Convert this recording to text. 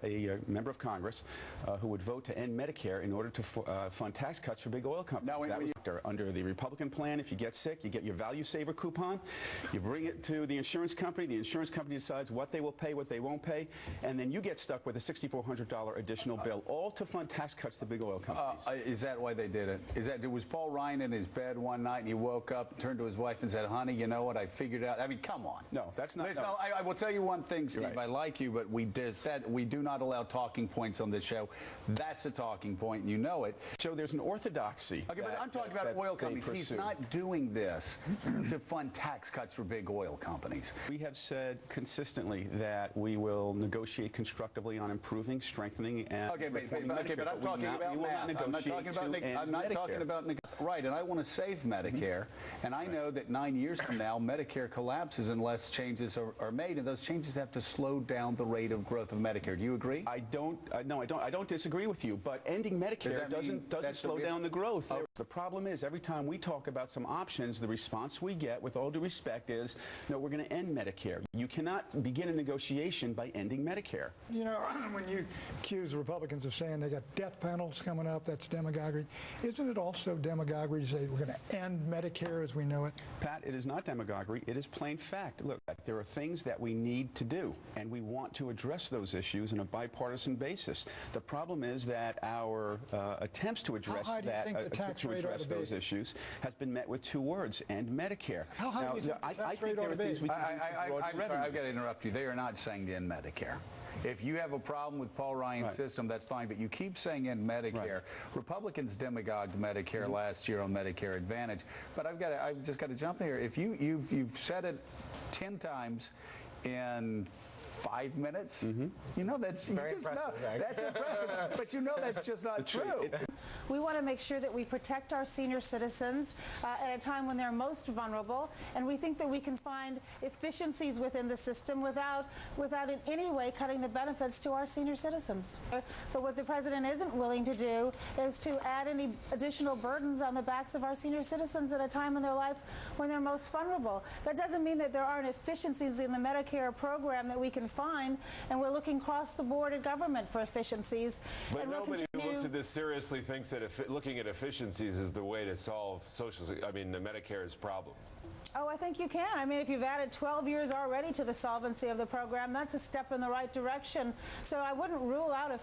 a member of Congress who would vote to end Medicare in order to fund tax cuts for big oil companies. Now, that was under the Republican plan. If you get sick, you get your value saver coupon. You bring it to the insurance company. The insurance company decides what they will pay, what they won't pay, and then you get stuck with a $6,400 additional bill, all to fund tax cuts to big oil companies. Is that why they did it? Was Paul Ryan in his bed one night and he woke up, turned to his wife and said, "Honey, you know what? I figured out." I mean, come on. No, that's not. No. I will tell you one thing, Steve. Right. I like you, but we do not allow talking points on this show. That's a talking point, and you know it. So there's an orthodoxy. Okay, but I'm talking about oil companies. He's not doing this to fund tax cuts for big oil companies. We have said consistently that we will negotiate constructively on improving, strengthening, and reforming Medicare. But I'm talking about math. I'm not talking about right, and I want to save Medicare, and I know that 9 years from now, Medicare collapses unless changes are made, and those changes have to slow down the rate of growth of Medicare. Do you agree? I don't. No, I don't. I don't disagree with you. But ending Medicare doesn't slow down the growth. The problem is every time we talk about some options, the response we get, with all due respect, is no. We're going to end Medicare. You cannot begin a negotiation by ending Medicare. You know, when you accuse the Republicans of saying they got death panels coming up, that's demagoguery. Isn't it also demagoguery to say we're going to end Medicare as we know it? Pat, it is not demagoguery. It is plain fact. Look, there are things that we need to do, and we want to address those issues on a bipartisan basis. The problem is that our attempts to address those issues has been met with two words: end Medicare. How high do you think the tax rate ought to be? I'm sorry, I've got to interrupt you. They are not saying to end Medicare. If you have a problem with Paul Ryan's system, that's fine, but you keep saying in Medicare. Republicans demagogued Medicare last year on Medicare Advantage, but I've just got to jump in here. If you've said it 10 times in 5 minutes, you know that's impressive. That's impressive, but you know that's just not true. We want to make sure that we protect our senior citizens at a time when they're most vulnerable, and we think that we can find efficiencies within the system without in any way cutting the benefits to our senior citizens. But what the president isn't willing to do is to add any additional burdens on the backs of our senior citizens at a time in their life when they're most vulnerable. That doesn't mean that there aren't efficiencies in the Medicare program that we can find, and we're looking across the board at government for efficiencies. But nobody who looks at this seriously thinks that looking at efficiencies is the way to solve Medicare's problems. Oh, I think you can. I mean, if you've added 12 years already to the solvency of the program, that's a step in the right direction. So I wouldn't rule out efficiency.